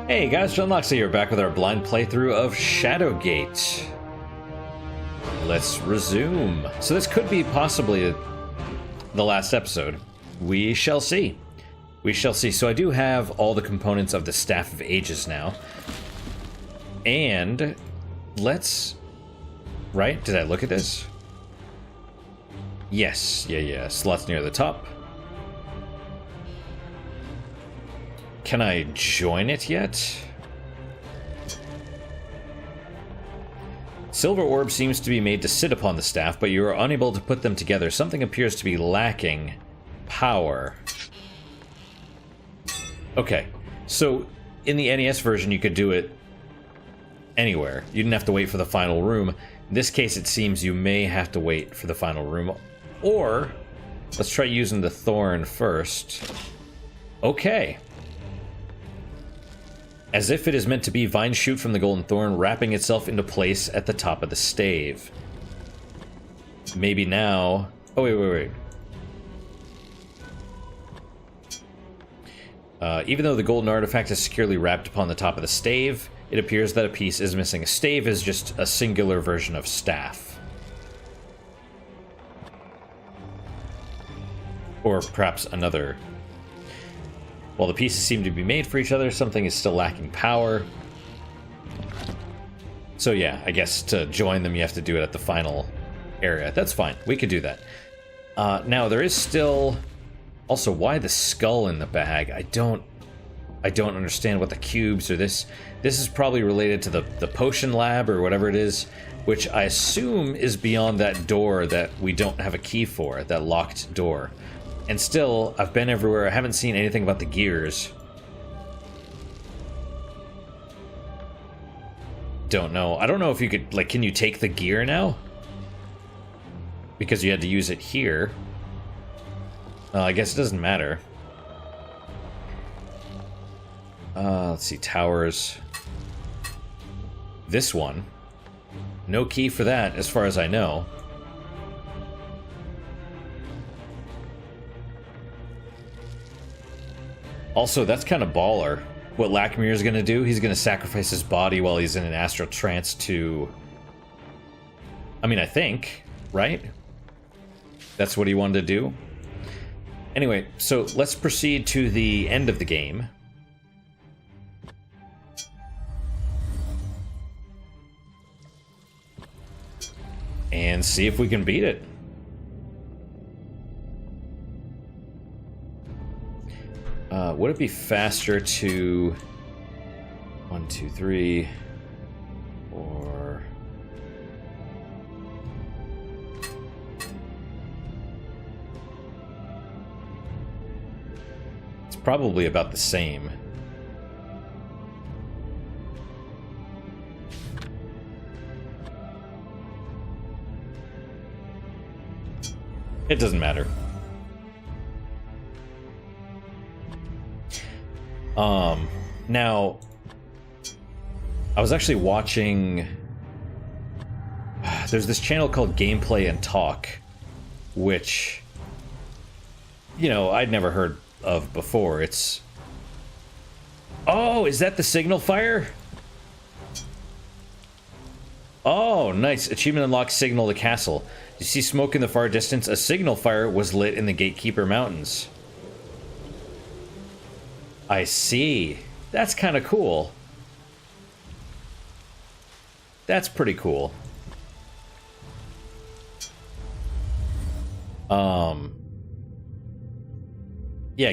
Hey guys, John Loxley here, back with our blind playthrough of Shadowgate. Let's resume. So this could be possibly the last episode. We shall see. We shall see. So I do have all the components of the Staff of Ages now. And let's... Right? Did I look at this? Yes. Yeah. Slots near the top. Can I join it yet? Silver orb seems to be made to sit upon the staff, but you are unable to put them together. Something appears to be lacking power. Okay, so in the NES version you could do it anywhere. You didn't have to wait for the final room. In this case it seems you may have to wait for the final room. Or, let's try using the thorn first. Okay. As if it is meant to be, vines shoot from the golden thorn, wrapping itself into place at the top of the stave. Maybe now... Oh, wait. Even though the golden artifact is securely wrapped upon the top of the stave, it appears that a piece is missing. A stave is just a singular version of staff. Or perhaps another... While the pieces seem to be made for each other, something is still lacking power. So yeah, I guess to join them you have to do it at the final area. That's fine, we could do that. Now there is still... Also, why the skull in the bag? I don't understand what the cubes or this... This is probably related to the potion lab or whatever it is, which I assume is beyond that door that we don't have a key for, that locked door. And still, I've been everywhere. I haven't seen anything about the gears. Don't know. I don't know if you could, like, can you take the gear now? Because you had to use it here. I guess it doesn't matter. Let's see, towers. This one. No key for that, as far as I know. Also, that's kind of baller. What Lakmir is going to do, he's going to sacrifice his body while he's in an astral trance to... I mean, I think, right? That's what he wanted to do. Anyway, so let's proceed to the end of the game. And see if we can beat it. Would it be faster to 1, 2, 3, or it's probably about the same. It doesn't matter. Now, I was actually watching... There's this channel called Gameplay and Talk, which, you know, I'd never heard of before. It's... Oh, is that the signal fire? Oh, nice. Achievement unlocked, signal the castle. You see smoke in the far distance? A signal fire was lit in the Gatekeeper Mountains. I see. That's kind of cool. That's pretty cool. Yeah,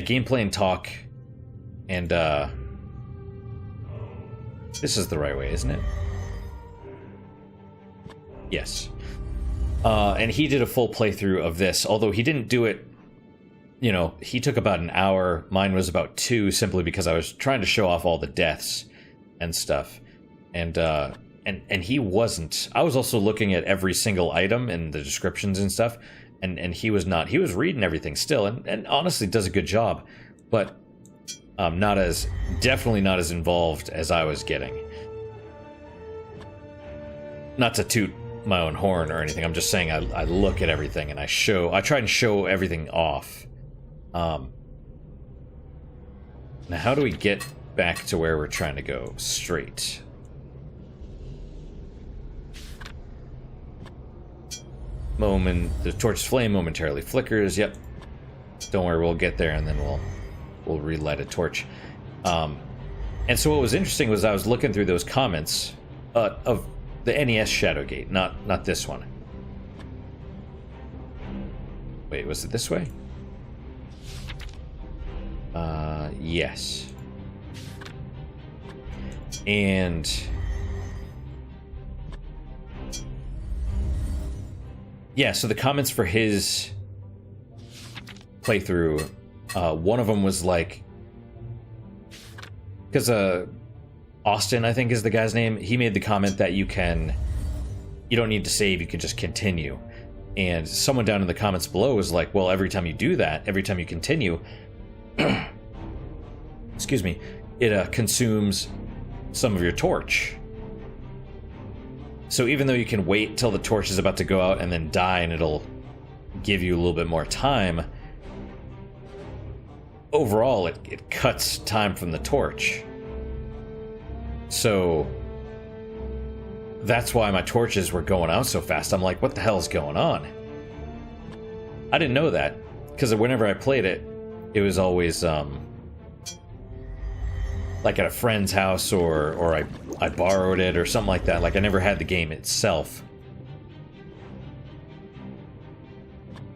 Gameplay and Talk. And, this is the right way, isn't it? Yes. And he did a full playthrough of this, although he didn't do it... You know, he took about an hour. Mine was about 2, simply because I was trying to show off all the deaths and stuff. And he wasn't. I was also looking at every single item and the descriptions and stuff, and he was not. He was reading everything still, and honestly does a good job, but definitely not as involved as I was getting. Not to toot my own horn or anything. I'm just saying I look at everything and I try and show everything off. Now how do we get back to where we're trying to go, straight. The torch's flame momentarily flickers. Yep. Don't worry, we'll get there, and then we'll relight a torch. And so what was interesting was I was looking through those comments of the NES Shadowgate, not this one. Wait, was it this way? Yes. And yeah, so the comments for his playthrough, one of them was like, because Austin, I think is the guy's name, he made the comment that you don't need to save, you can just continue. And someone down in the comments below was like, well, every time you do that, every time you continue, excuse me, it consumes some of your torch. So even though you can wait till the torch is about to go out and then die and it'll give you a little bit more time, overall it cuts time from the torch. So that's why my torches were going out so fast. I'm like, what the hell is going on? I didn't know that, because whenever I played it, it was always like at a friend's house, or I borrowed it or something like that. Like I never had the game itself.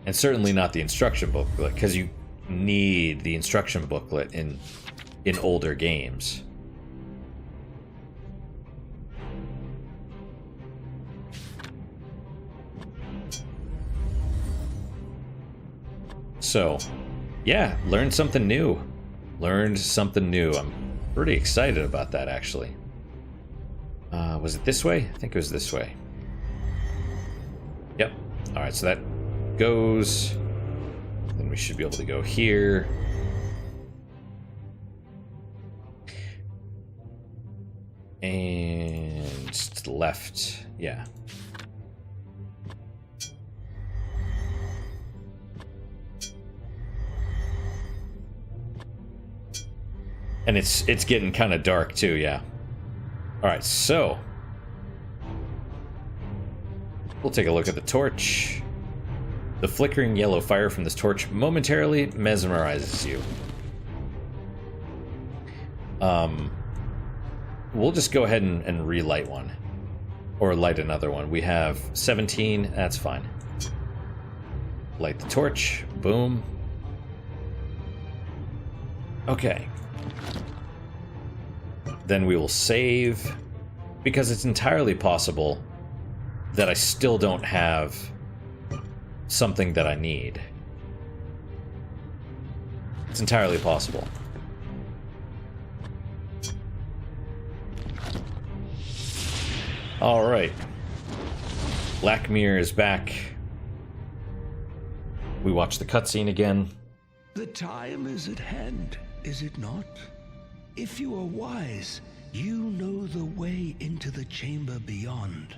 And certainly not the instruction booklet, because you need the instruction booklet in older games. So, yeah, learned something new. I'm pretty excited about that, actually. Was it this way? I think it was this way. Yep. Alright, so that goes. Then we should be able to go here. And to the left. Yeah. And it's getting kind of dark too, yeah. Alright, so we'll take a look at the torch. The flickering yellow fire from this torch momentarily mesmerizes you. We'll just go ahead and relight one. Or light another one. We have 17, that's fine. Light the torch, boom. Okay. Then we will save, because it's entirely possible that I still don't have something that I need. It's entirely possible. Alright. Black Mirror is back. We watch the cutscene again. The time is at hand, is it not? If you are wise, you know the way into the chamber beyond.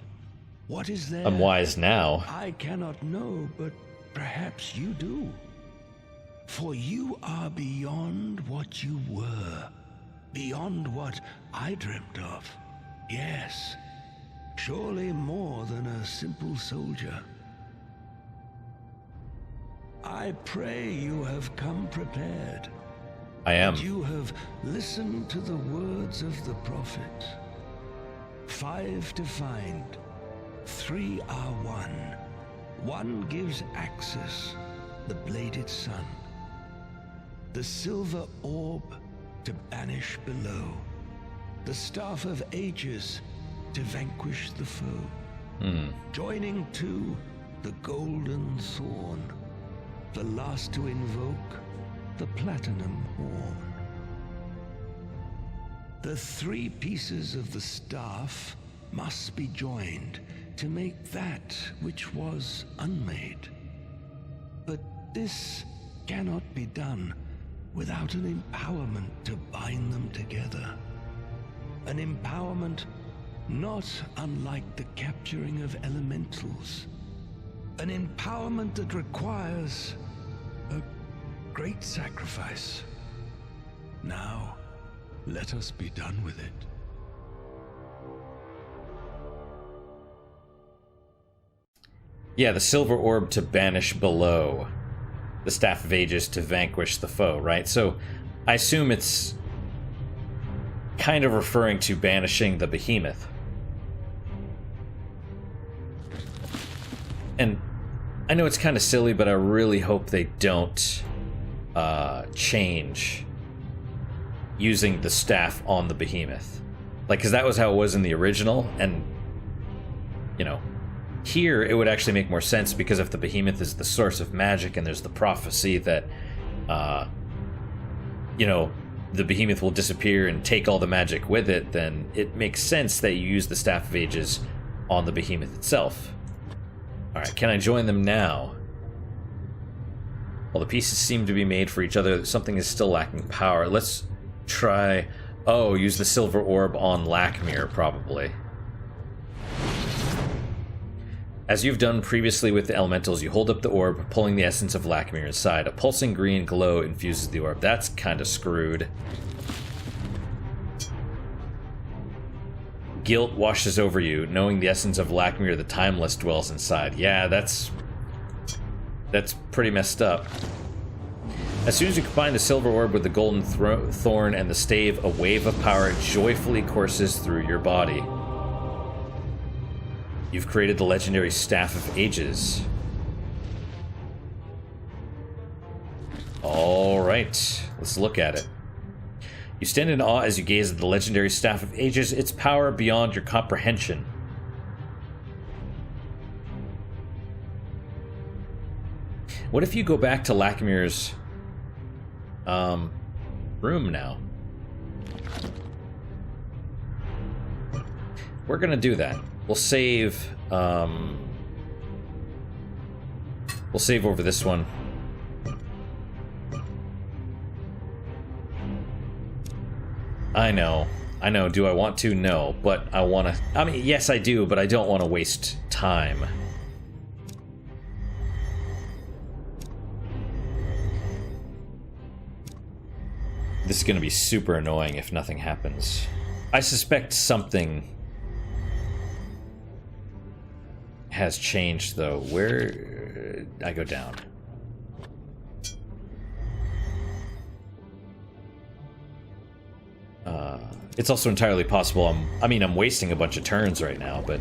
What is there? I'm wise now. I cannot know, but perhaps you do. For you are beyond what you were. Beyond what I dreamt of. Yes, surely more than a simple soldier. I pray you have come prepared. I am. You have listened to the words of the prophet. 5 to find, 3 are one. 1 gives access, the bladed sun. The silver orb to banish below. The staff of ages to vanquish the foe. Joining 2, the golden thorn. The last to invoke, the platinum horn. The 3 pieces of the staff must be joined to make that which was unmade. But this cannot be done without an empowerment to bind them together. An empowerment not unlike the capturing of elementals. An empowerment that requires a great sacrifice. Now, Let us be done with it. Yeah, the silver orb to banish below. The Staff of Ages to vanquish the foe, right? So I assume it's kind of referring to banishing the Behemoth. And I know it's kind of silly, but I really hope they don't change using the staff on the Behemoth. Like, because that was how it was in the original, and, you know, here it would actually make more sense, because if the Behemoth is the source of magic and there's the prophecy that, you know, the Behemoth will disappear and take all the magic with it, then it makes sense that you use the Staff of Ages on the Behemoth itself. Alright, can I join them now? Well, the pieces seem to be made for each other. Something is still lacking power. Let's try... Oh, use the silver orb on Lakmir, probably. As you've done previously with the elementals, you hold up the orb, pulling the essence of Lakmir inside. A pulsing green glow infuses the orb. That's kind of screwed. Guilt washes over you, knowing the essence of Lakmir, the Timeless, dwells inside. Yeah, that's pretty messed up. As soon as you combine the silver orb with the golden thorn and the stave, a wave of power joyfully courses through your body. You've created the legendary Staff of Ages. Alright, let's look at it. You stand in awe as you gaze at the legendary Staff of Ages, its power beyond your comprehension. What if you go back to Lakmir's room now? We're gonna do that. We'll save over this one. I know. Do I want to? No, but I want to... I mean, yes, I do, but I don't want to waste time. This is going to be super annoying if nothing happens. I suspect something has changed, though. Where... I go down. It's also entirely possible I'm wasting a bunch of turns right now, but...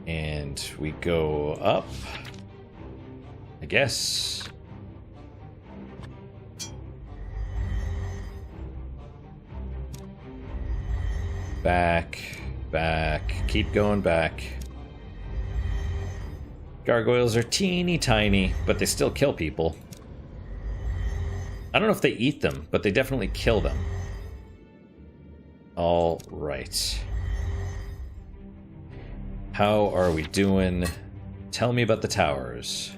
And we go up, I guess. Back, keep going back. Gargoyles are teeny tiny, but they still kill people. I don't know if they eat them, but they definitely kill them. All right. How are we doing? Tell me about the towers.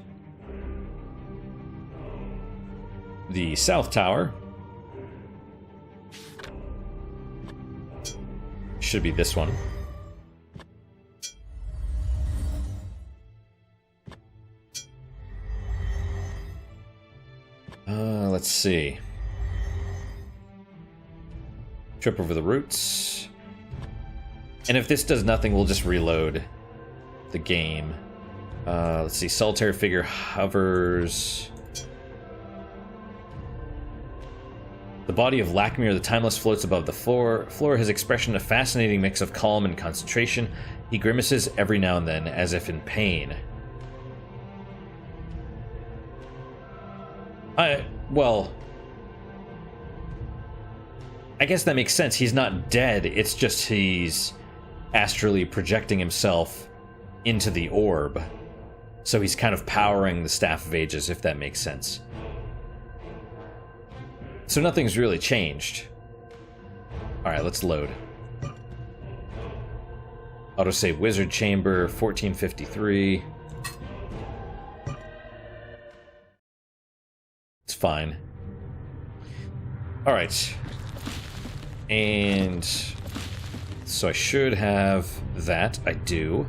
The South Tower should be this one. Let's see. Trip over the roots. And if this does nothing, we'll just reload the game. Let's see. Solitary figure hovers. The body of Lakmir, the Timeless, floats above the floor. His expression a fascinating mix of calm and concentration. He grimaces every now and then, as if in pain. Well, I guess that makes sense. He's not dead. It's just he's astrally projecting himself into the orb. So he's kind of powering the Staff of Ages, if that makes sense. So nothing's really changed. Alright, let's load. Autosave Wizard Chamber, 1453. It's fine. Alright. And so I should have that. I do.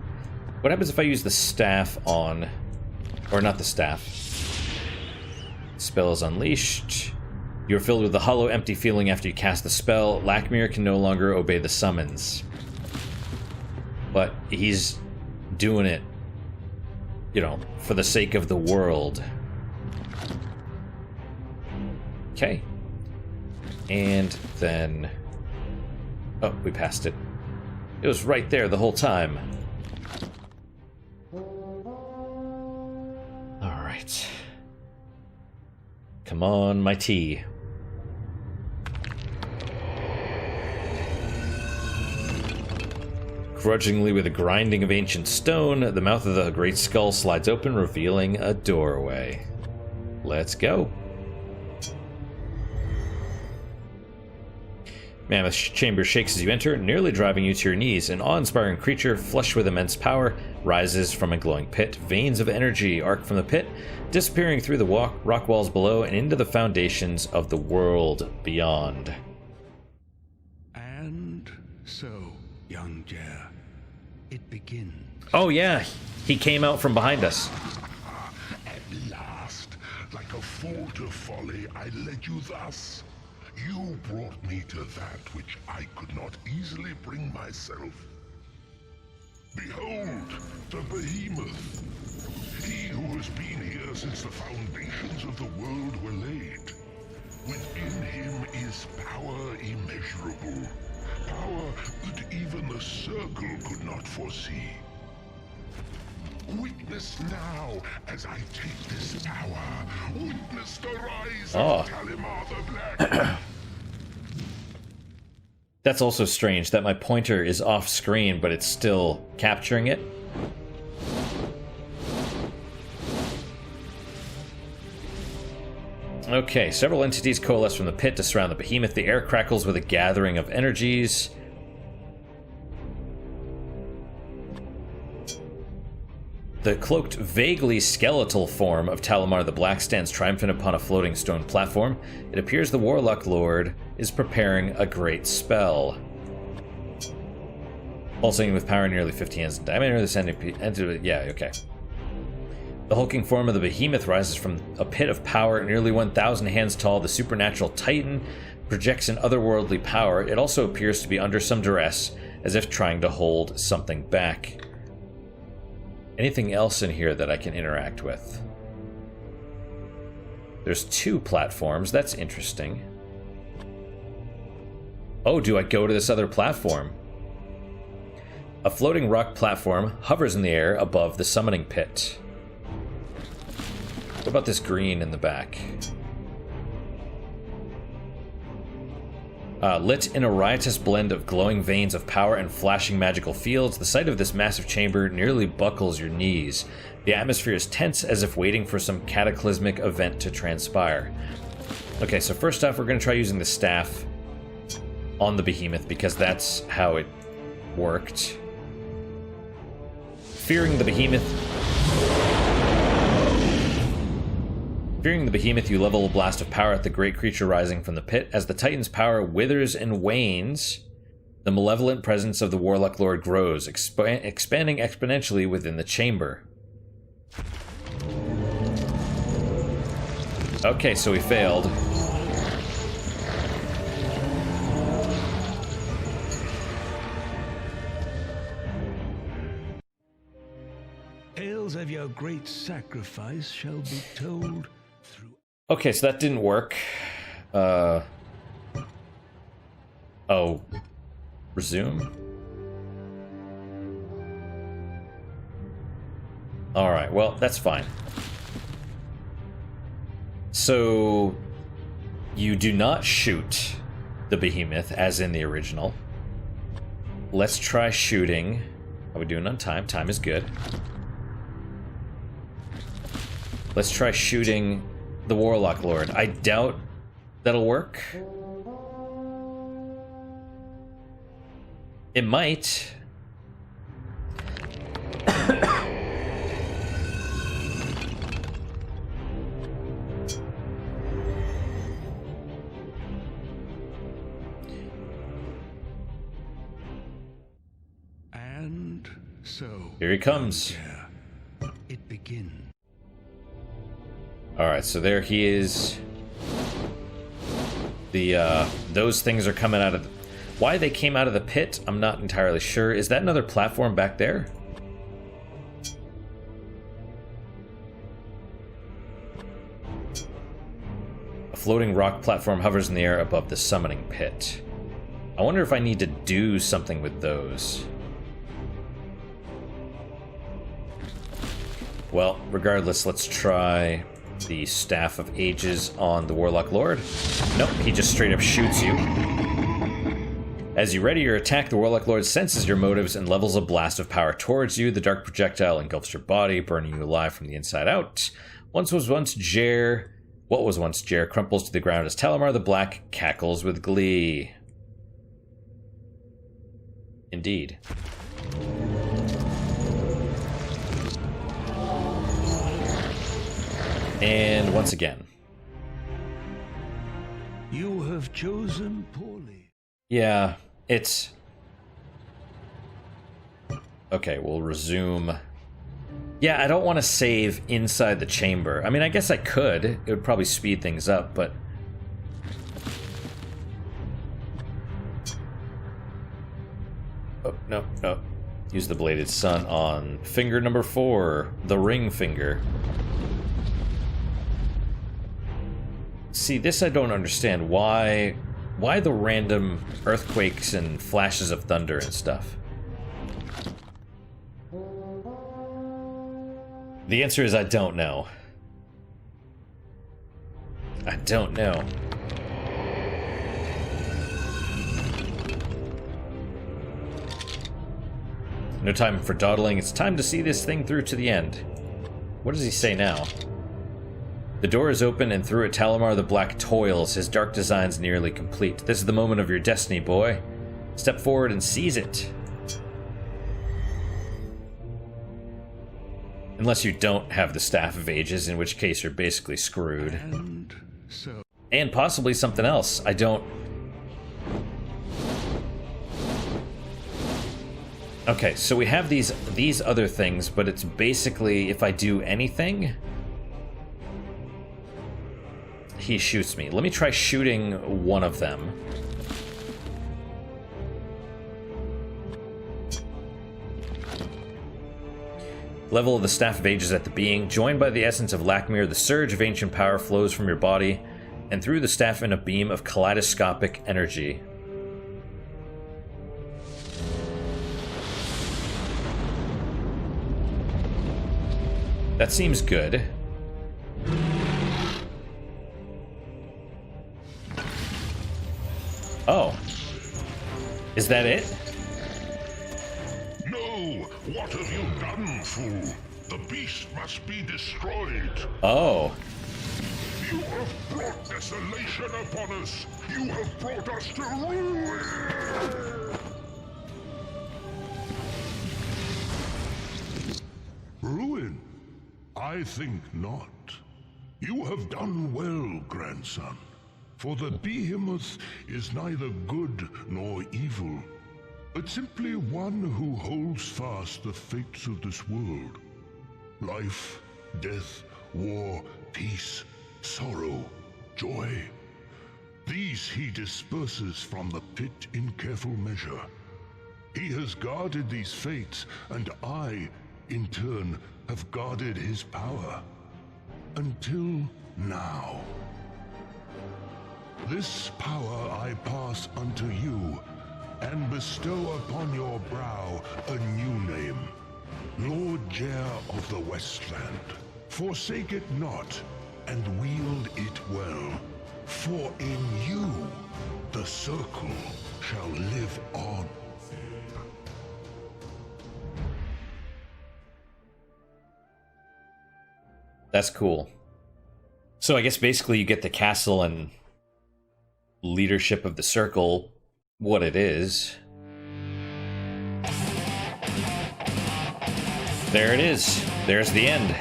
What happens if I use the staff on... Or not the staff. Spell is unleashed. You're filled with a hollow, empty feeling after you cast the spell. Lakmir can no longer obey the summons. But he's doing it, you know, for the sake of the world. Okay. And then... oh, we passed it. It was right there the whole time. Alright. Come on, my tea. Grudgingly, with a grinding of ancient stone, the mouth of the great skull slides open, revealing a doorway. Let's go. Mammoth chamber shakes as you enter, nearly driving you to your knees. An awe-inspiring creature, flush with immense power, rises from a glowing pit. Veins of energy arc from the pit, disappearing through the rock walls below and into the foundations of the world beyond. And so, young Jer, it begins. Oh yeah, he came out from behind us. At last, like a fool to folly, I led you thus. You brought me to that which I could not easily bring myself. Behold, the Behemoth. He who has been here since the foundations of the world were laid. Within him is power immeasurable. Power that even the Circle could not foresee. Witness now as I take this power. Witness the rise of Talimar the Black. That's also strange that my pointer is off screen, but it's still capturing it. Okay, several entities coalesce from the pit to surround the Behemoth. The air crackles with a gathering of energies. The cloaked, vaguely skeletal form of Talimar the Black stands triumphant upon a floating stone platform. It appears the Warlock Lord is preparing a great spell. Pulsating with power nearly 50 hands in diameter, this entity... yeah, okay. The hulking form of the Behemoth rises from a pit of power nearly 1,000 hands tall. The supernatural titan projects an otherworldly power. It also appears to be under some duress, as if trying to hold something back. Anything else in here that I can interact with? There's 2 platforms. That's interesting. Oh, do I go to this other platform? A floating rock platform hovers in the air above the summoning pit. What about this green in the back? Lit in a riotous blend of glowing veins of power and flashing magical fields, the sight of this massive chamber nearly buckles your knees. The atmosphere is tense, as if waiting for some cataclysmic event to transpire. Okay, so first off, we're going to try using the staff on the Behemoth, because that's how it worked. Fearing the Behemoth, you level a blast of power at the great creature rising from the pit. As the Titan's power withers and wanes, the malevolent presence of the Warlock Lord grows, expanding exponentially within the chamber. Okay, so we failed. Tales of your great sacrifice shall be told through... Okay, so that didn't work. Oh. Resume? Alright, well, that's fine. So, you do not shoot the Behemoth, as in the original. Let's try shooting. How are we doing on time? Time is good. Let's try shooting the Warlock Lord. I doubt that'll work. It might. And so... Here he comes. It begins. Alright, so there he is. Those things are coming out of the... Why they came out of the pit, I'm not entirely sure. Is that another platform back there? A floating rock platform hovers in the air above the summoning pit. I wonder if I need to do something with those. Well, regardless, let's try the Staff of Ages on the Warlock Lord. Nope, he just straight up shoots you. As you ready your attack, the Warlock Lord senses your motives and levels a blast of power towards you. The dark projectile engulfs your body, burning you alive from the inside out. What was once Jer crumples to the ground as Talamar the Black cackles with glee. Indeed. And once again. You have chosen poorly. Yeah, it's... Okay, we'll resume. Yeah, I don't want to save inside the chamber. I mean, I guess I could. It would probably speed things up, but... Oh, no, no. Use the Bladed Sun on finger number 4, the ring finger. See, this I don't understand. Why the random earthquakes and flashes of thunder and stuff? The answer is I don't know. I don't know. No time for dawdling. It's time to see this thing through to the end. What does he say now? The door is open, and through it Talamar the Black toils, his dark designs nearly complete. This is the moment of your destiny, boy. Step forward and seize it. Unless you don't have the Staff of Ages, in which case you're basically screwed. And possibly something else. I don't... Okay, so we have these other things, but it's basically if I do anything... He shoots me. Let me try shooting one of them. Level of the Staff of Ages at the being. Joined by the essence of Lakmir, the surge of ancient power flows from your body and through the staff in a beam of kaleidoscopic energy. That seems good. Oh. Is that it? No! What have you done, fool? The beast must be destroyed. Oh. You have brought desolation upon us. You have brought us to ruin. Ruin? I think not. You have done well, grandson. For the Behemoth is neither good nor evil, but simply one who holds fast the fates of this world. Life, death, war, peace, sorrow, joy. These he disperses from the pit in careful measure. He has guarded these fates, and I, in turn, have guarded his power. Until now. This power I pass unto you, and bestow upon your brow a new name. Lord Jer of the Westland. Forsake it not, and wield it well. For in you, the circle shall live on. That's cool. So I guess basically you get the castle and leadership of the circle, what it is. There it is. There's the end.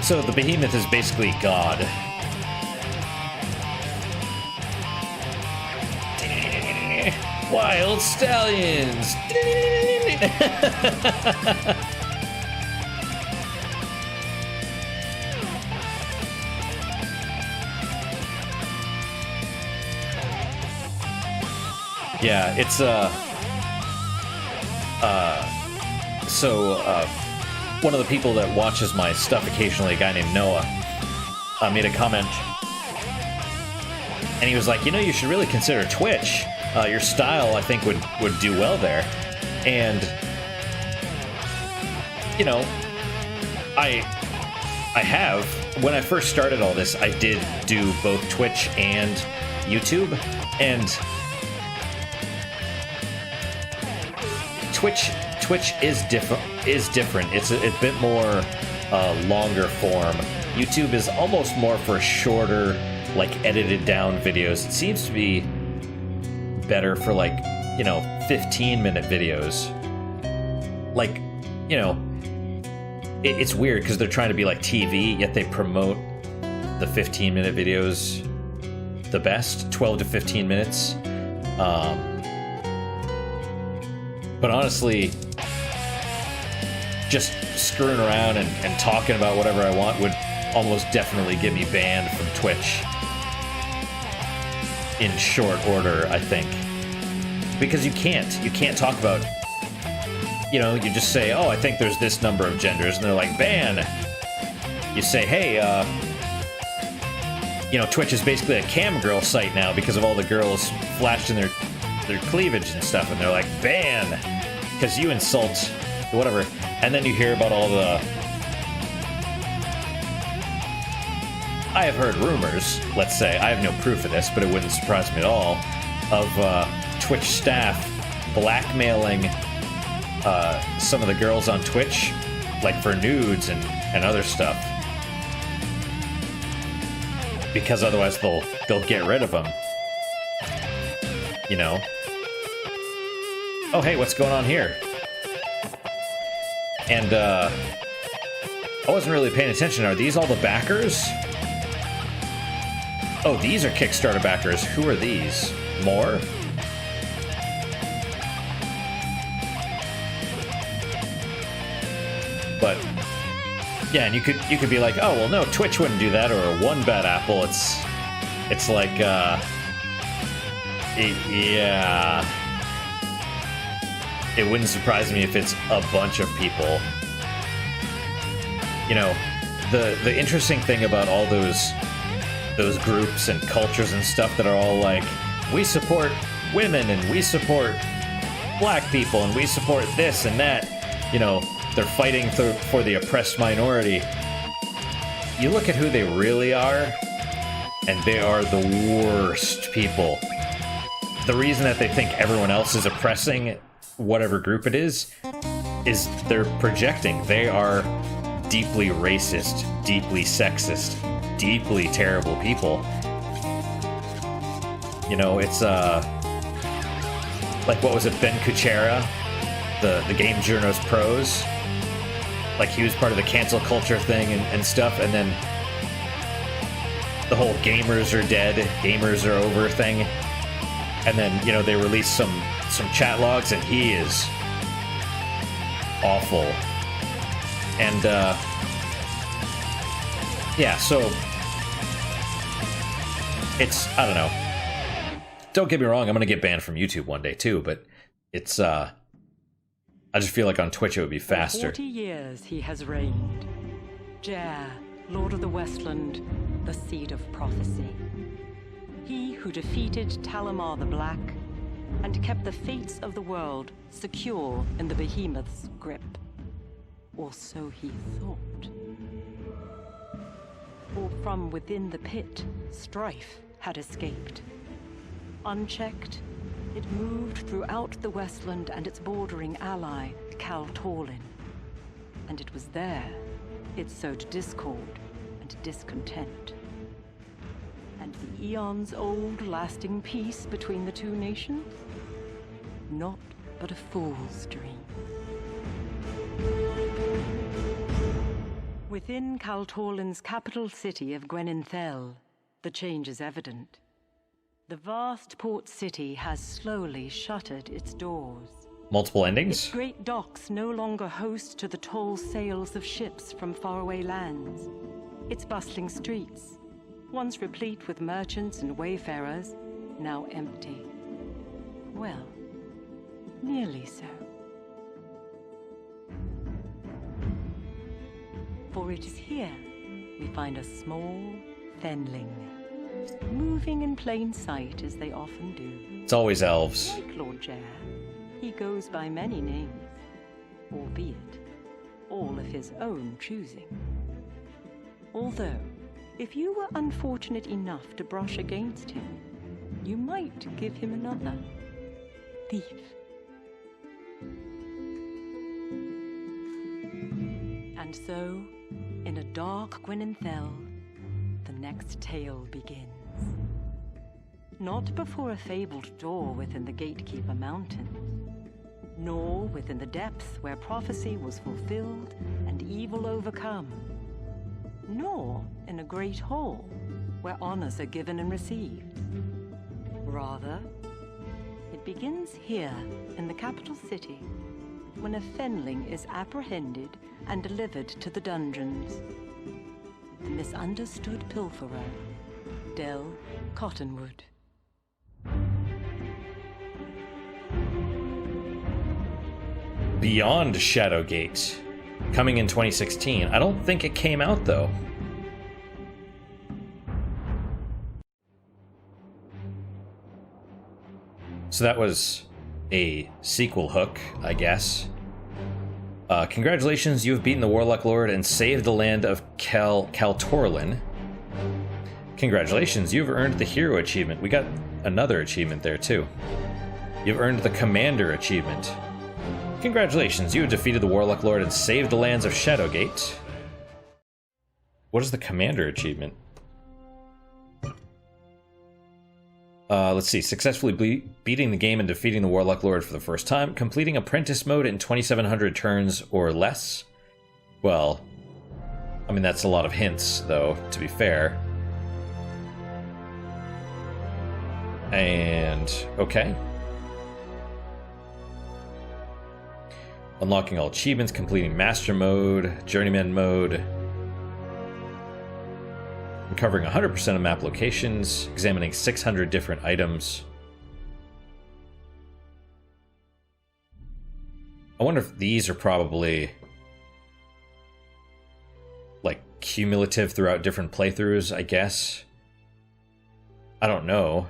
So the Behemoth is basically God. Wild stallions. Yeah, it's one of the people that watches my stuff occasionally, a guy named Noah, made a comment, and he was like, you know, you should really consider Twitch. Your style, I think, would do well there. And you know, I have, when I first started all this, I did do both Twitch and YouTube, and Twitch is different. It's a bit more longer form. YouTube is almost more for shorter, like edited down videos. It seems to be better for, like, you know, 15-minute videos. Like, you know, it's weird because they're trying to be like TV, yet they promote the 15-minute videos the best, 12 to 15 minutes. But honestly, just screwing around and talking about whatever I want would almost definitely get me banned from Twitch in short order, I think. Because you can't talk about, you know, you just say, oh, I think there's this number of genders, and they're like, ban. You say, hey, you know, Twitch is basically a cam girl site now because of all the girls flashing their cleavage and stuff, and they're like, ban, because you insult whatever. And then you hear about all the, I have heard rumors, let's say, I have no proof of this, but it wouldn't surprise me at all, of Twitch staff blackmailing some of the girls on Twitch, like for nudes and other stuff, because otherwise they'll get rid of them, you know. Oh, hey, what's going on here? And I wasn't really paying attention. Are these all the backers? Oh, these are Kickstarter backers. Who are these? More? But yeah, and you could be like, oh well, no, Twitch wouldn't do that, or one bad apple. It's like yeah, it wouldn't surprise me if it's a bunch of people. You know, the interesting thing about all those groups and cultures and stuff that are all like, we support women and we support black people and we support this and that, you know, they're fighting for the oppressed minority. You look at who they really are, and they are the worst people. The reason that they think everyone else is oppressing whatever group it is they're projecting. They are deeply racist, deeply sexist, deeply terrible people. You know, it's like, what was it, Ben Kuchera, the Game Journos Pros? Like, he was part of the cancel culture thing and stuff, and then the whole gamers are dead, gamers are over thing. And then, you know, they released some chat logs, and he is awful. And yeah, so it's, I don't know. Don't get me wrong, I'm gonna get banned from YouTube one day too, but it's I just feel like on Twitch it would be faster. 40 years he has reigned. Jer, Lord of the Westland, the seed of prophecy. He who defeated Talamar the Black and kept the fates of the world secure in the Behemoth's grip. Or so he thought. For from within the pit, strife had escaped. Unchecked, it moved throughout the Westland and its bordering ally, Kal Torlin. And it was there it sowed discord and discontent. And the eons-old lasting peace between the two nations? Not but a fool's dream. Within Kal Torlin's capital city of Gweninthel, the change is evident. The vast port city has slowly shuttered its doors. Multiple endings? Its great docks no longer host to the tall sails of ships from faraway lands. Its bustling streets, once replete with merchants and wayfarers, now empty. Well, nearly so. For it is here we find a small fenling, moving in plain sight as they often do. It's always elves. Like Lord Jer, he goes by many names, albeit all of his own choosing. Although, if you were unfortunate enough to brush against him, you might give him another. Thief. And so, in a dark Gwynenthel, the next tale begins. Not before a fabled door within the Gatekeeper Mountain, nor within the depths where prophecy was fulfilled and evil overcome, nor in a great hall where honors are given and received. Rather, it begins here in the capital city, when a fenling is apprehended and delivered to the dungeons. The misunderstood pilferer, Del Cottonwood. Beyond Shadowgate, coming in 2016. I don't think it came out, though. So that was a sequel hook, I guess. Congratulations, you have beaten the Warlock Lord and saved the land of Kaltorlin. Congratulations, you've earned the Hero achievement. We got another achievement there, too. You've earned the Commander achievement. Congratulations, you have defeated the Warlock Lord and saved the lands of Shadowgate. What is the Commander achievement? Let's see. Successfully beating the game and defeating the Warlock Lord for the first time. Completing Apprentice mode in 2,700 turns or less. Well, I mean, that's a lot of hints, though, to be fair. And, okay. Unlocking all achievements, completing Master mode, Journeyman mode. Covering 100% of map locations, examining 600 different items. I wonder if these are probably like cumulative throughout different playthroughs, I guess. I don't know.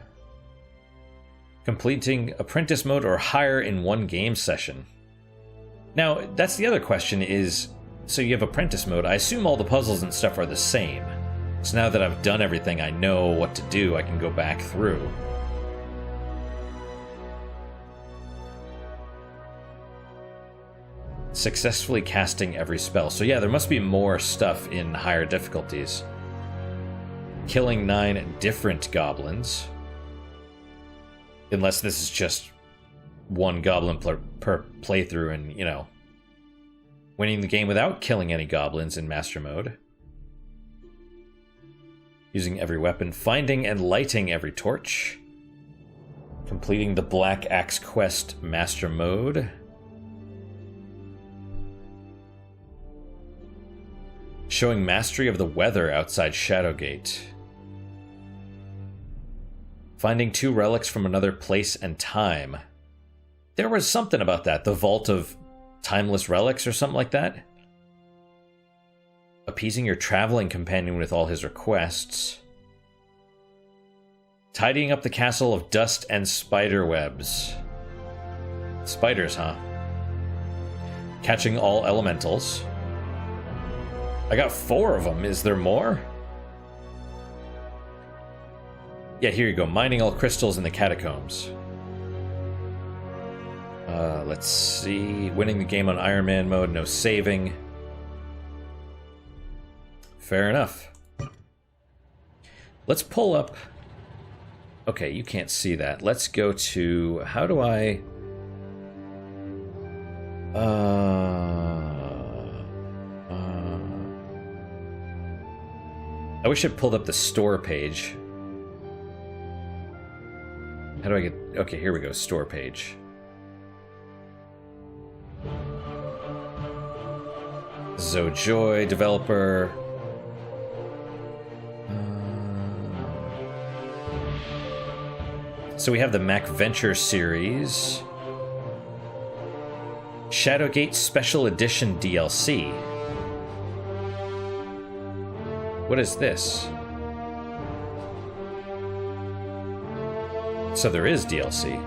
Completing Apprentice mode or higher in one game session. Now, that's the other question is, so you have Apprentice mode, I assume all the puzzles and stuff are the same. So now that I've done everything, I know what to do, I can go back through. Successfully casting every spell. So yeah, there must be more stuff in higher difficulties. Killing 9 different goblins. Unless this is just one goblin per playthrough and, you know, winning the game without killing any goblins in Master Mode. Using every weapon, finding and lighting every torch. Completing the Black Axe Quest Master Mode. Showing mastery of the weather outside Shadowgate. Finding 2 relics from another place and time. There was something about that. The Vault of Timeless Relics or something like that. Appeasing your traveling companion with all his requests. Tidying up the castle of dust and spider webs. Spiders, huh? Catching all elementals. I got 4 of them. Is there more? Yeah, here you go. Mining all crystals in the catacombs. Let's see. Winning the game on Iron Man mode. No saving. Fair enough. Let's pull up... Okay, you can't see that. Let's go to... How do I... I wish I'd pulled up the store page. How do I get... Okay, here we go. Store page. Zojoy, developer... So we have the Mac Venture series. Shadowgate Special Edition DLC. What is this? So there is DLC.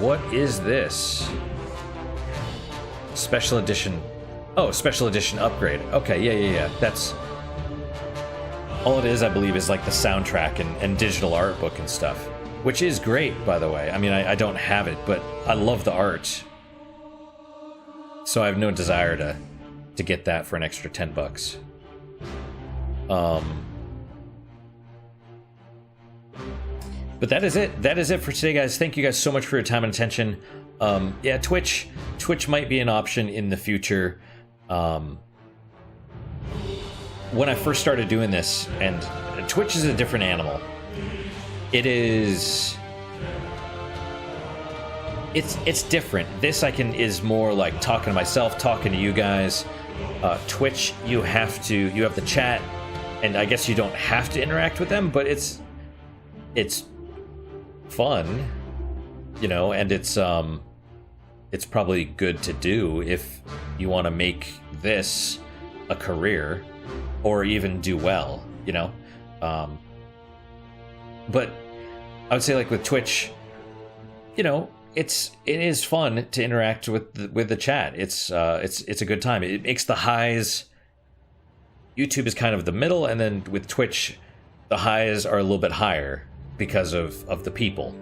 What is this? Special edition. Oh, special edition upgrade. Okay, yeah. That's all it is, I believe, is like the soundtrack and digital art book and stuff, which is great, by the way. I mean, I don't have it, but I love the art, so I have no desire to get that for an extra $10. But that is it. That is it for today, guys. Thank you guys so much for your time and attention. Yeah, Twitch might be an option in the future. When I first started doing this, and Twitch is a different animal. It's different. This is more like talking to myself, talking to you guys. Twitch, you have the chat, and I guess you don't have to interact with them, but it's fun, and it's probably good to do if you want to make this a career or even do well, but I would say, like, with Twitch, it is fun to interact with the chat. It's a good time. It makes the highs. YouTube is kind of the middle, and then with Twitch, the highs are a little bit higher because of the people.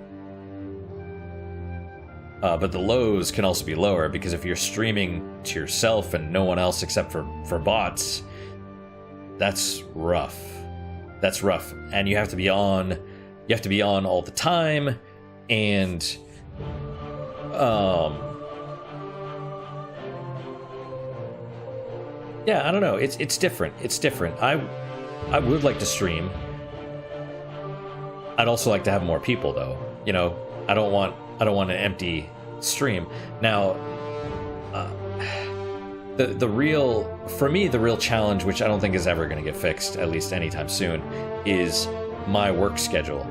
But the lows can also be lower, because if you're streaming to yourself and no one else except for bots, that's rough. That's rough. And you have to be on all the time, and yeah, I don't know. It's different. It's different. I would like to stream. I'd also like to have more people, though. I don't want an empty stream. Now, the real challenge, which I don't think is ever going to get fixed, at least anytime soon, is my work schedule.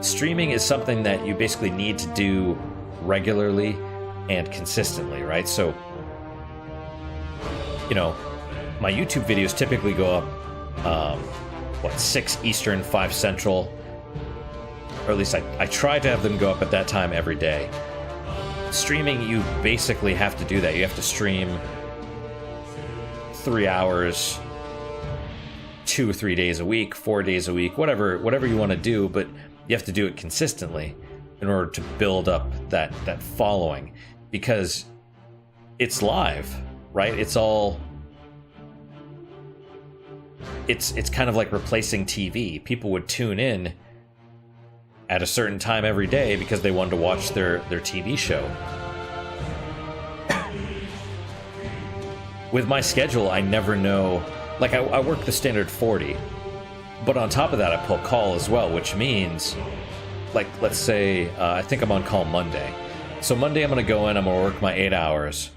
Streaming is something that you basically need to do regularly and consistently, right? So, my YouTube videos typically go up 6 Eastern, 5 Central, or at least I try to have them go up at that time every day. Streaming, you basically have to do that. You have to stream 3 hours, 2 or 3 days a week, 4 days a week, whatever you want to do, but you have to do it consistently in order to build up that following, because it's live, right? It's kind of like replacing TV. People would tune in at a certain time every day because they wanted to watch their TV show. With my schedule, I never know. Like, I work the standard 40, but on top of that, I pull call as well, which means, like, let's say I think I'm on call Monday. So Monday, I'm going to go in, I'm going to work my 8 hours,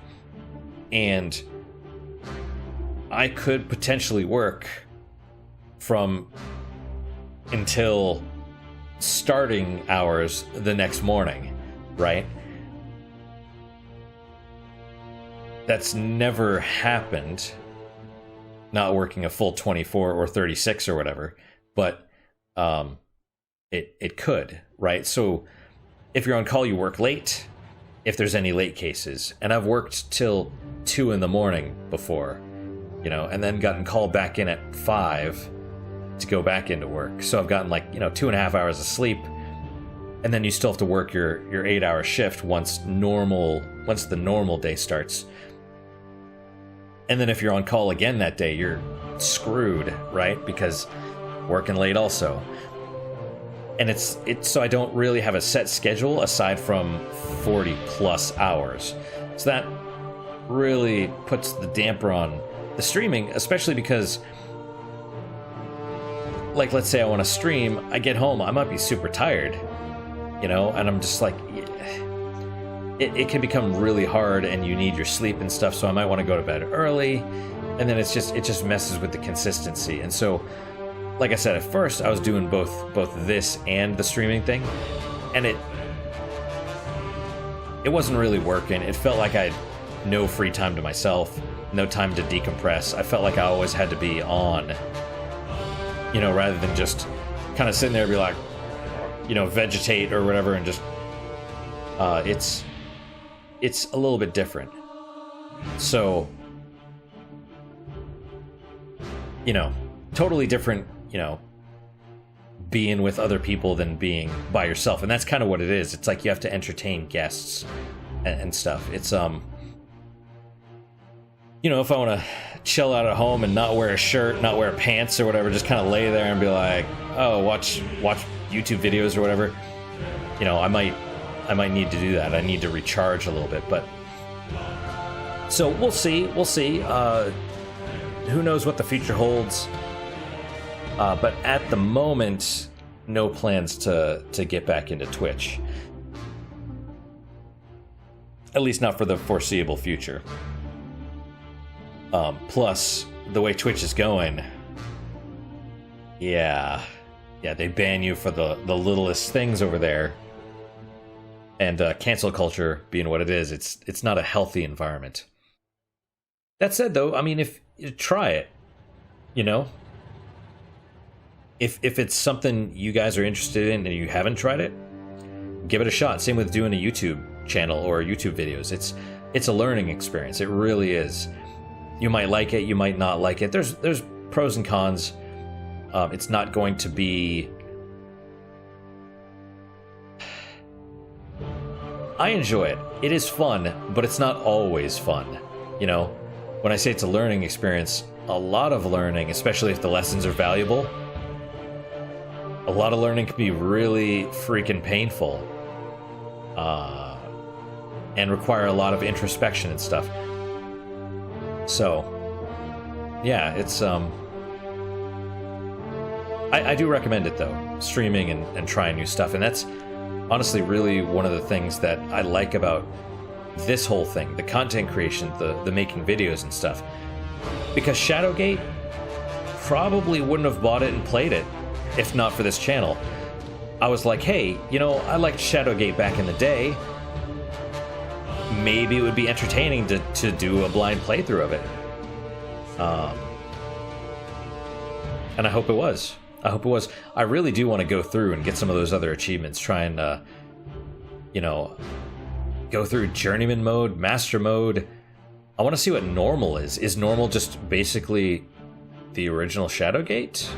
and I could potentially work from until starting hours the next morning, right? That's never happened, not working a full 24 or 36 or whatever, but it could, right? So if you're on call, you work late, if there's any late cases, and I've worked till 2 in the morning before, and then gotten called back in at 5 to go back into work. So I've gotten 2.5 hours of sleep, and then you still have to work your 8-hour shift once the normal day starts. And then if you're on call again that day, you're screwed, right? Because working late also. And it's so I don't really have a set schedule aside from 40 plus hours. So that really puts the damper on the streaming, especially because, like, let's say I want to stream, I get home, I might be super tired, and I'm just like, it can become really hard, and you need your sleep and stuff. So I might want to go to bed early, and then it just messes with the consistency. And so, like I said, at first I was doing both this and the streaming thing, and it wasn't really working. It felt like I had no free time to myself, no time to decompress. I felt like I always had to be on, rather than just kind of sitting there and be like, vegetate or whatever, and just it's a little bit different. So, totally different, being with other people than being by yourself. And that's kind of what it is. It's like you have to entertain guests and stuff. It's, if I want to chill out at home and not wear a shirt, not wear pants or whatever, just kind of lay there and be like, oh, watch YouTube videos or whatever, I might need to do that. I need to recharge a little bit, but so we'll see. Who knows what the future holds? But at the moment, no plans to get back into Twitch. At least not for the foreseeable future. Plus, the way Twitch is going, yeah, they ban you for the littlest things over there. And cancel culture being what it is, it's not a healthy environment. That said, though, I mean, if you try it, if it's something you guys are interested in and you haven't tried it, give it a shot. Same with doing a YouTube channel or YouTube videos. It's a learning experience. It really is. You might like it, you might not like it. There's pros and cons. It's not going to be. I enjoy it. It is fun, but it's not always fun. When I say it's a learning experience, a lot of learning, especially if the lessons are valuable, a lot of learning can be really freaking painful, and require a lot of introspection and stuff. So, yeah, it's I do recommend it though, streaming and trying new stuff, and that's honestly really one of the things that I like about this whole thing, the content creation, the making videos and stuff. Because Shadowgate probably wouldn't have bought it and played it if not for this channel. I was like, hey, I liked Shadowgate back in the day. Maybe it would be entertaining to do a blind playthrough of it. And I hope it was. I really do want to go through and get some of those other achievements, try and, go through Journeyman mode, Master mode. I want to see what normal is. Is normal just basically the original Shadowgate?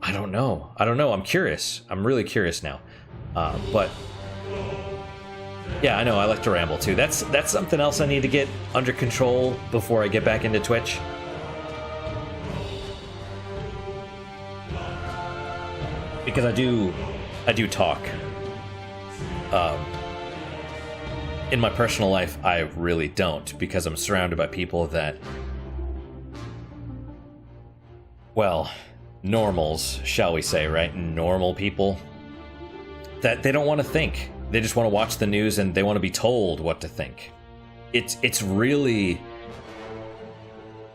I don't know. I'm curious. I'm really curious now. But yeah, I know I like to ramble too. That's something else I need to get under control before I get back into Twitch. Because I do talk. In my personal life, I really don't, because I'm surrounded by people that, well, normals, shall we say, right? Normal people that they don't want to think. They just want to watch the news and they want to be told what to think. It's really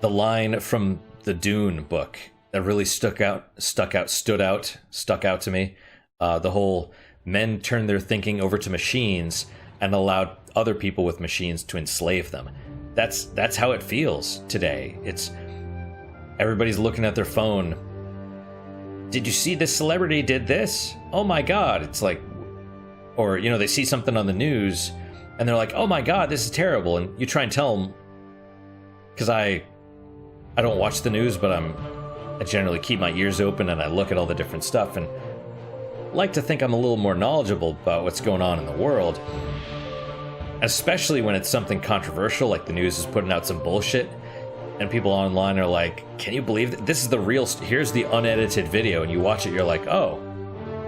the line from the Dune book that really stuck out to me. The whole men turned their thinking over to machines and allowed other people with machines to enslave them. That's how it feels today. It's everybody's looking at their phone. Did you see this celebrity did this? Oh my God. It's like, or, they see something on the news and they're like, oh my God, this is terrible. And you try and tell them, because I don't watch the news, but I generally keep my ears open and I look at all the different stuff and like to think I'm a little more knowledgeable about what's going on in the world, especially when it's something controversial, like the news is putting out some bullshit and people online are like, can you believe that this is the real, here's the unedited video, and you watch it, you're like, oh,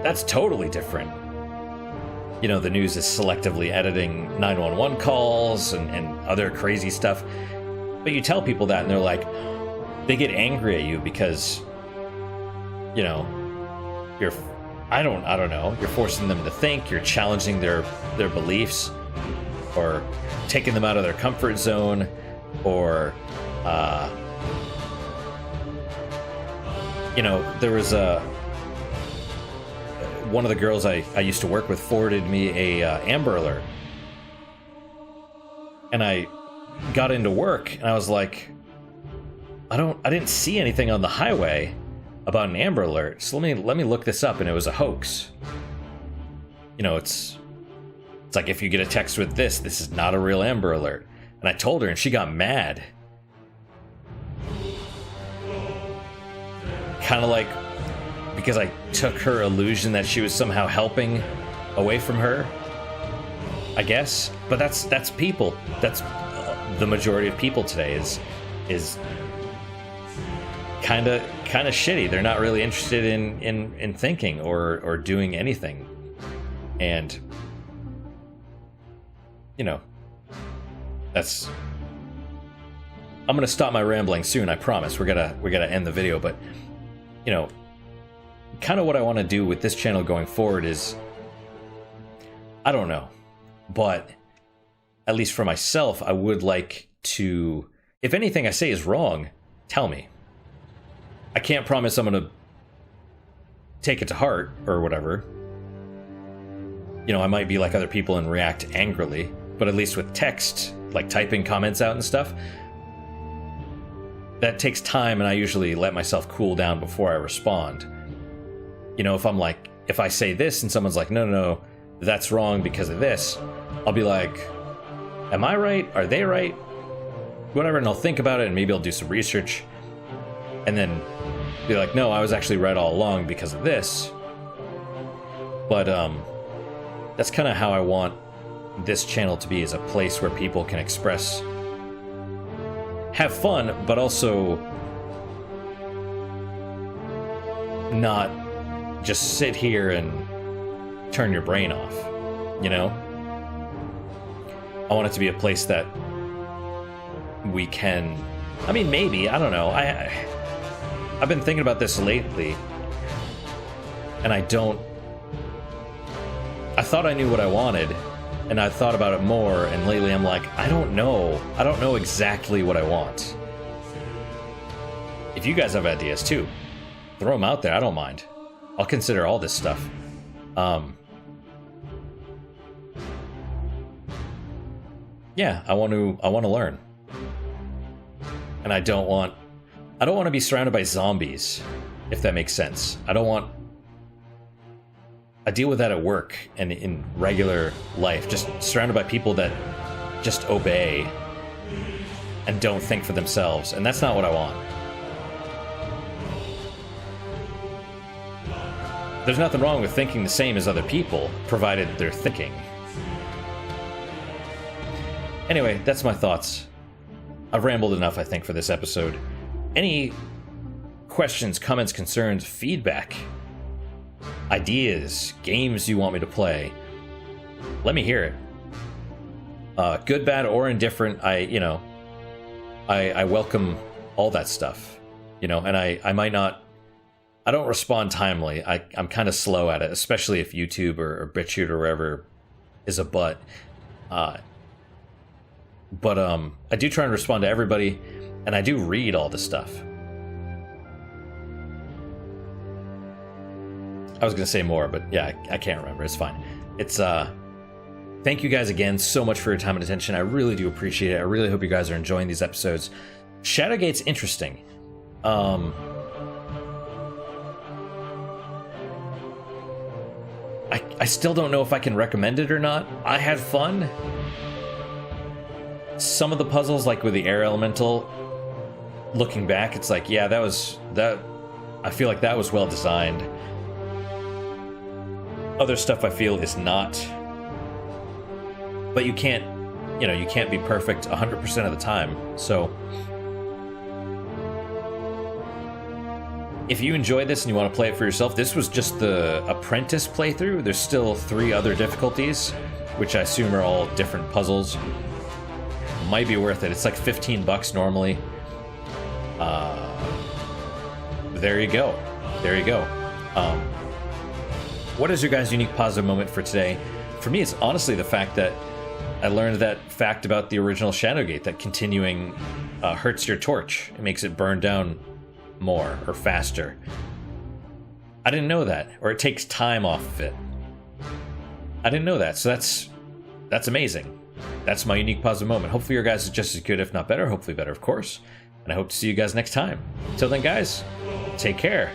that's totally different. The news is selectively editing 911 calls and other crazy stuff, but you tell people that and they're like, they get angry at you because, you're I don't know. You're forcing them to think. You're challenging their beliefs, or taking them out of their comfort zone, or you know, there was one of the girls I used to work with forwarded me a Amber Alert, and I got into work and I was like, I didn't see anything on the highway about an Amber Alert, so let me look this up, and it was a hoax. You know, it's like, if you get a text with this is not a real Amber Alert. And I told her, and she got mad. Kind of like, because I took her illusion that she was somehow helping away from her, I guess. But that's people. That's the majority of people today is kind of shitty. They're not really interested in thinking or doing anything. And you know, I'm gonna stop my rambling soon, I promise. We're gonna end the video, but you know, kind of what I want to do with this channel going forward is, I don't know, but at least for myself, I would like to, if anything I say is wrong, tell me. I can't promise I'm gonna take it to heart or whatever. You know, I might be like other people and react angrily, but at least with text, like typing comments out and stuff, that takes time, and I usually let myself cool down before I respond. You know, if I say this and someone's like, no, that's wrong because of this, I'll be like, am I right? Are they right? Whatever, and I'll think about it, and maybe I'll do some research, and then be like, no, I was actually right all along because of this. But that's kind of how I want this channel to be, as a place where people can express, have fun, but also not just sit here and turn your brain off, you know? I want it to be a place that we can, I mean, maybe, I don't know, I've been thinking about this lately, and I thought I knew what I wanted, and I thought about it more, and lately I'm like, I don't know exactly what I want. If you guys have ideas too, throw them out there, I don't mind. I'll consider all this stuff. Yeah, I want to learn. And I don't want to be surrounded by zombies, if that makes sense. I deal with that at work and in regular life, just surrounded by people that just obey and don't think for themselves, and that's not what I want. There's nothing wrong with thinking the same as other people, provided they're thinking. Anyway, that's my thoughts. I've rambled enough, I think, for this episode. Any questions, comments, concerns, feedback, ideas, games you want me to play, let me hear it. Good, bad, or indifferent, I welcome all that stuff, you know, and I don't respond timely. I'm kind of slow at it, especially if YouTube or BitChute or wherever is a butt. But I do try and respond to everybody, and I do read all the stuff. I was going to say more, but yeah, I can't remember. It's fine. It's, thank you guys again so much for your time and attention. I really do appreciate it. I really hope you guys are enjoying these episodes. Shadowgate's interesting. I still don't know if I can recommend it or not. I had fun. Some of the puzzles, like with the air elemental, looking back, it's like, yeah, I feel like that was well designed. Other stuff I feel is not. But you can't be perfect 100% of the time. So if you enjoyed this and you want to play it for yourself, this was just the apprentice playthrough. There's still 3 other difficulties, which I assume are all different puzzles. Might be worth it. It's like $15 normally. There you go. what is your guys' unique positive moment for today? For me, it's honestly the fact that I learned that fact about the original Shadowgate, that continuing hurts your torch. It makes it burn down more or faster. I didn't know that, or it takes time off of it. I didn't know that, so that's amazing. That's my unique positive moment. Hopefully your guys is just as good, if not better. Hopefully better, of course. And I hope to see you guys next time. Till then, guys, take care.